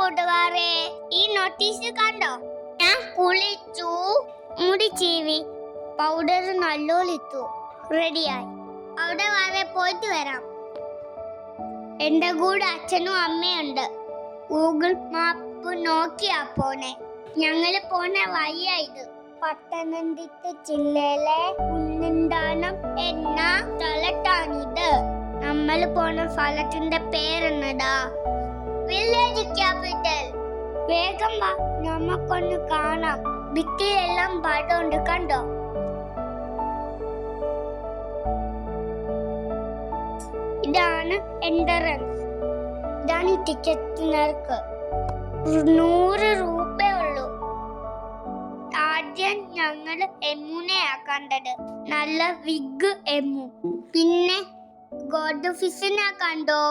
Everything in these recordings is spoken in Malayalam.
കൂട്ടുകാരെ, ഈ നോട്ടീസ് കണ്ടോ? ഞാൻ കുളിച്ചു, മുടി ചീവി, പൗഡർ നല്ലോലിത്തു, റെഡിയായി. അവിടെ വരെ പോയിട്ട് വരാം. എന്റെ കൂടെ അച്ഛനും അമ്മയുണ്ട്. ഗൂഗിൾ മാപ്പ് നോക്കിയാ പോണേ. ഞങ്ങള് പോണ വഴിയാ ഇത്. പത്തനംതിട്ട ജില്ലയിലെ കുന്നന്താനം എന്ന സ്ഥലത്താണിത്. നമ്മൾ പോണ സ്ഥലത്തിന്റെ പേരെന്നതാ വില്ലേജ് ക്യാപിറ്റൽ. വേഗം വാ, നമുക്കൊന്ന് കാണാം. ഭിത്തിയിലെല്ലാം പടമുണ്ട്, കണ്ടോ? ഇതാണ് എൻട്രൻസ്. ഇതാണ് ടിക്കറ്റ് നിരക്ക്. 100 രൂപയുള്ളൂ. ആദ്യം ഞങ്ങള് എമ്മുനെയാ കണ്ടത്. നല്ല വിഗ് എമ്മു. പിന്നെ ഗോഡ് ഫിഷിനെ കണ്ടോ?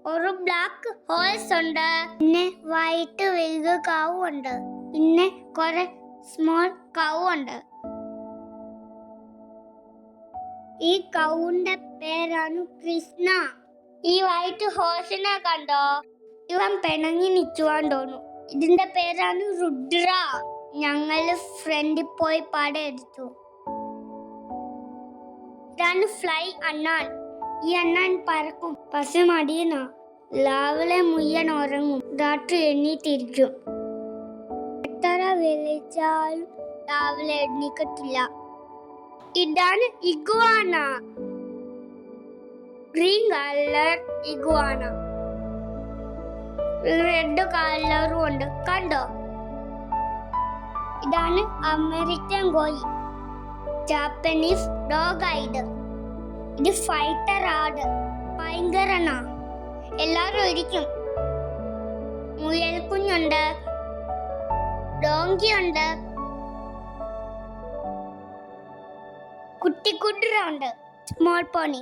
ഒരു ബ്ലാക്ക് ഹോഴ്സ് ഉണ്ട്. പിന്നെ വൈറ്റ് വിഗ് കൗ ഉണ്ട്. പിന്നെ കുറെ സ്മോൾ കൗ ഉണ്ട്. ഈ കൗവിന്റെ പേരാണ് കൃഷ്ണ. ഈ വൈറ്റ് ഹോഴ്സിനെ കണ്ടോ? ഇവൻ പിണങ്ങി നിൽക്കുവാൻ തോന്നുന്നു. ഇതിന്റെ പേരാണ് രുദ്ര. ഞങ്ങള് ഫ്രണ്ടിൽ പോയി പടം എടുത്തു. ഇതാണ് ഫ്ലൈ അണ്ണാൻ. ഈ അണ്ണാൻ പറക്കും, പക്ഷെ മടിയനാ. രാവിലെ മുയ്യൻ ഉറങ്ങും, രാത്രി എണ്ണീറ്റിരിക്കും. എത്ര വിളിച്ചാലും രാവിലെ എണ്ണീക്കത്തില്ല. ഇതാണ് iguana. Green colour iguana, red കളറും ഉണ്ട്, കണ്ടോ? ഇതാണ് അമേരിക്കൻ കോഴി, ജാപ്പനീസ് ഡോഗ് ആയത്. ഇത് ഫൈറ്റർ ആട്, ഭയങ്കരനാ. എല്ലാരും ഇരിക്കും. മുയൽ കുഞ്ഞുണ്ട്, ഡോങ്കിയുണ്ട്, കുട്ടിക്കുതിര ഉണ്ട്, സ്മോൾ പോണി,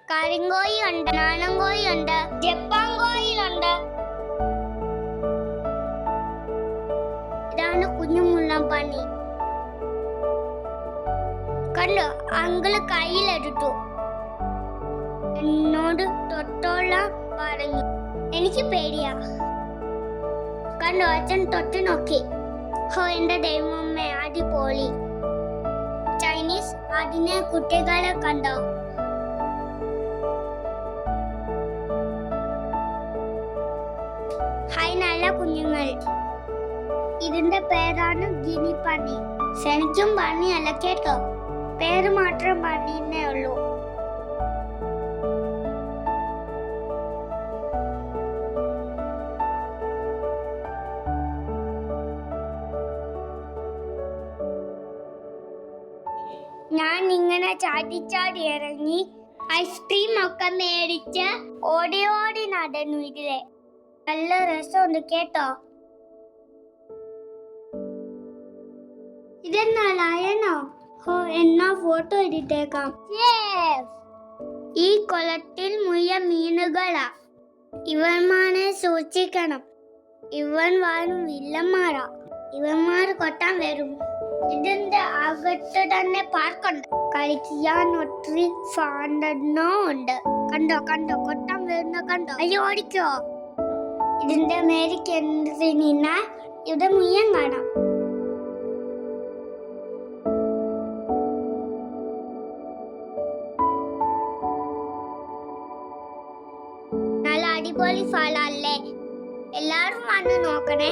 കരിങ്കോഴി ഉണ്ട്, നാടൻകോഴി ഉണ്ട്, ജപ്പാൻ കോഴിയുണ്ട്. ഇതാണ് കുഞ്ഞു മുള്ളൻപന്നി. കണ്ടോ? അങ്കിള് കയ്യിലെടുത്തു, എന്നോട് തൊട്ടോളാൻ പറഞ്ഞു. എനിക്ക് പേടിയാ. കണ്ടോ? അച്ഛൻ തൊട്ട് നോക്കി. ഹോ, എന്റെ ദൈവമേ, അടിപൊളി. ചൈനീസ് അതിനെ കുട്ടികളെ കണ്ടോ? ഹായ്, നല്ല കുഞ്ഞുങ്ങൾ. ഇതിന്റെ പേരാണ് ഗിനി പന്നി. ശരിക്കും പന്നിയല്ല കേട്ടോ, പേര് മാത്രം പന്നിന്നേ ഉള്ളൂ. ഞാൻ ഇങ്ങനെ ചാടി ഇറങ്ങി ഐസ്ക്രീം ഒക്കെ മേടിച്ച് ഓടി നടന്നു. ഇതിലെ നല്ല രസമുണ്ട് കേട്ടോ. ഇതെന്നാ ലയനോ? ഹോ, എന്നാ ഫോട്ടോ എടുത്തേക്കാം. ഈ കുളത്തിൽ മുഴുവൻ മീനുകളാ. ഇവന്മാരെ സൂക്ഷിക്കണം. ഇവൻ വാഴും വില്ലന്മാരാ. ഇവന്മാർ കൊട്ടാൻ വരും. ഇതിന്റെ അകത്ത് തന്നെ പാർക്കുണ്ട്. കളിക്കാൻ ഒത്തിരി ഫാണ്ടനോ ഉണ്ട്. കണ്ടോ കണ്ടോ, കൊട്ടാൻ വരുന്ന കണ്ടോ? അയ്യോ, ഓടിക്കോ. ഇതിന്റെ മേലേക്ക് നിന്നാൽ ഇവിടെ മുഴുവൻ കാണാം. നല്ല അടിപൊളി സ്ഥലല്ലേ? എല്ലാരും വന്ന് നോക്കണേ.